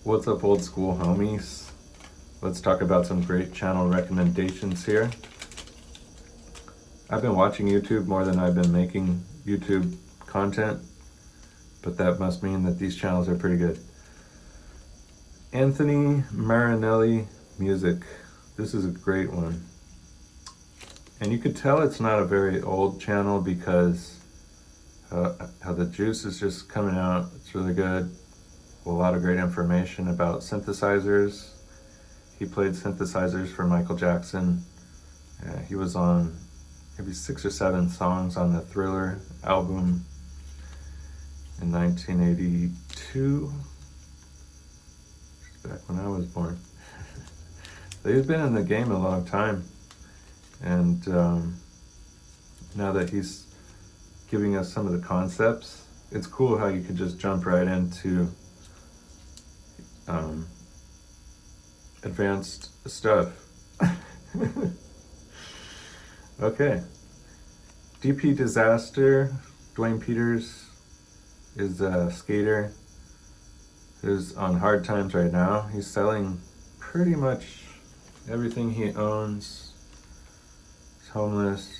What's up, old school homies? Let's talk about some great channel recommendations here. I've been watching YouTube more than I've been making YouTube content, but that must mean that these channels are pretty good. Anthony Marinelli Music. This is a great one. And you could tell it's not a very old channel because how the juice is just coming out. It's really good. A lot of great information about synthesizers. He played synthesizers for Michael Jackson. He was on maybe 6 or 7 songs on the Thriller album in 1982, back when I was born. So he's been in the game a long time, and now that he's giving us some of the concepts, it's cool how you could just jump right into advanced stuff. Okay. DP Disaster. Dwayne Peters is a skater who's on hard times right now. He's selling pretty much everything he owns. He's homeless.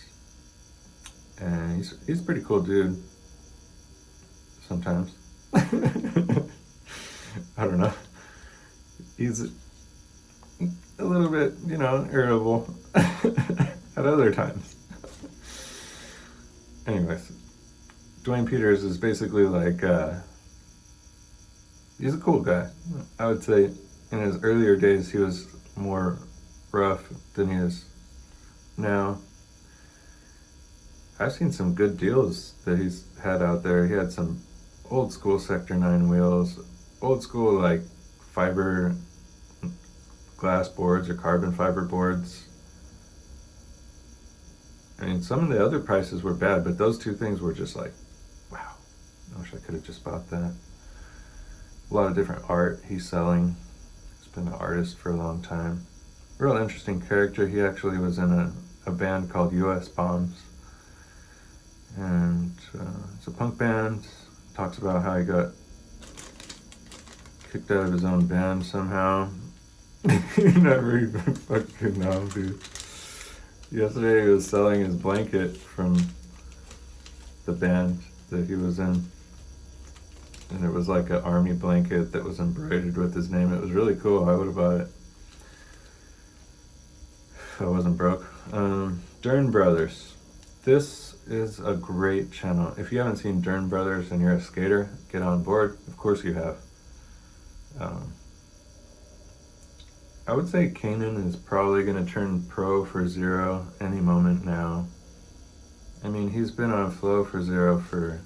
And he's a pretty cool dude. Sometimes. I don't know. He's a little bit, irritable at other times. Anyways, Dwayne Peters is basically like, he's a cool guy. I would say in his earlier days he was more rough than he is now. I've seen some good deals that he's had out there. He had some old school Sector 9 wheels, old school like fiber glass boards or carbon fiber boards. I mean, some of the other prices were bad, but those two things were just like, wow, I wish I could have just bought that. A lot of different art he's selling. He's been an artist for a long time. Real interesting character. He actually was in a band called US Bombs. And it's a punk band. Talks about how he got kicked out of his own band somehow. You never even fucking know, dude. Yesterday he was selling his blanket from the band that he was in. And it was like an army blanket that was embroidered with his name. It was really cool. I would have bought it if I wasn't broke. Dern Brothers. This is a great channel. If you haven't seen Dern Brothers and you're a skater, get on board. Of course you have. I would say Kanan is probably going to turn pro for Zero any moment now. I mean, he's been on Flow for Zero for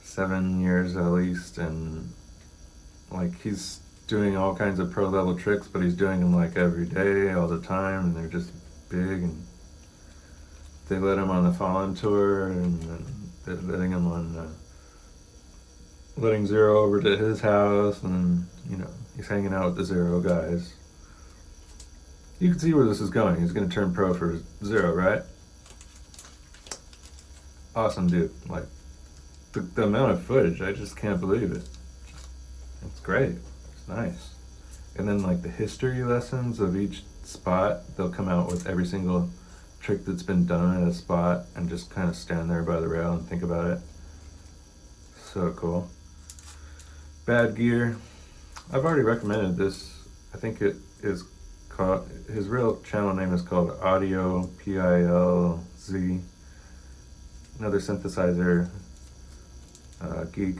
7 years at least, and like he's doing all kinds of pro level tricks, but he's doing them like every day, all the time, and they're just big. And they let him on the Fallen tour, and they're letting him on letting Zero over to his house, and he's hanging out with the Zero guys. You can see where this is going. He's going to turn pro for Zero, right? Awesome dude. Like, the amount of footage, I just can't believe it. It's great. It's nice. And then like the history lessons of each spot, they'll come out with every single trick that's been done at a spot and just kind of stand there by the rail and think about it. So cool. Bad Gear. I've already recommended this. I think it is called, his real channel name is called Audio PILZ. Another synthesizer geek,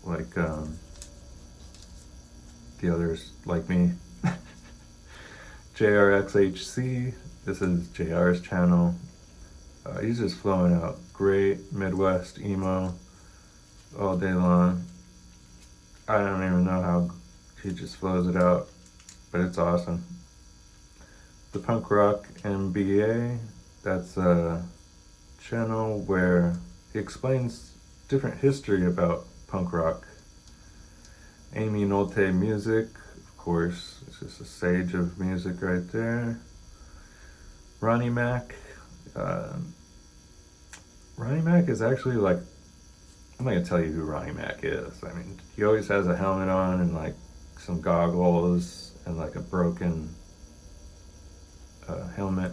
like the others like me. JRXHC. This is JR's channel. He's just flowing out great Midwest emo all day long. I don't even know how he just flows it out, but it's awesome. The Punk Rock MBA, that's a channel where he explains different history about punk rock. Amy Nolte Music, of course, it's just a sage of music right there. Ronnie Mac. Ronnie Mac is actually like I'm not gonna tell you who Ronnie Mack is. I mean, he always has a helmet on and like some goggles and like a broken helmet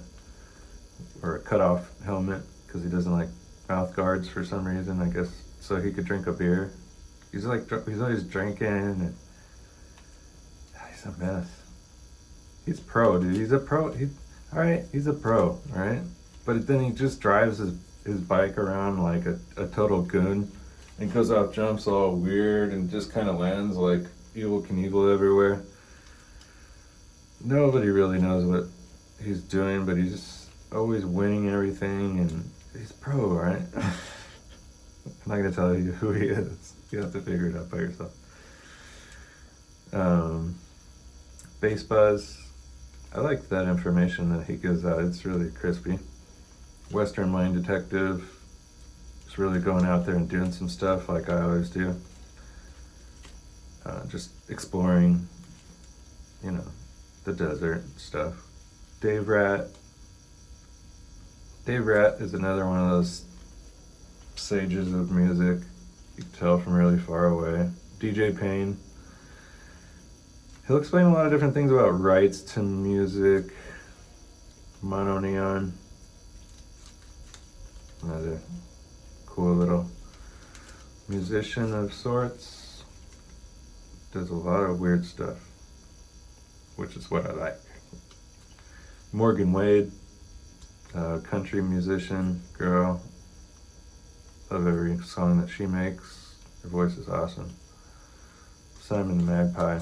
or a cut-off helmet because he doesn't like mouth guards for some reason. I guess so he could drink a beer. He's always drinking and he's a mess. He's pro, dude. He's a pro. He's a pro, all right? But then he just drives his bike around like a total goon and goes off jumps all weird and just kind of lands like Evel Knievel everywhere. Nobody really knows what he's doing, but he's just always winning everything and he's pro, right? I'm not going to tell you who he is. You have to figure it out by yourself. Bass Buzz. I like that information that he gives out. It's really crispy. Western Mind Detective is really going out there and doing some stuff like I always do. Just exploring, the desert stuff. Dave Rat. Dave Rat is another one of those sages of music. You can tell from really far away. DJ Payne. He'll explain a lot of different things about rights to music. Mono Neon. Another cool little musician of sorts. Does a lot of weird stuff, which is what I like. Morgan Wade, country musician, girl. Love every song that she makes. Her voice is awesome. Simon the Magpie.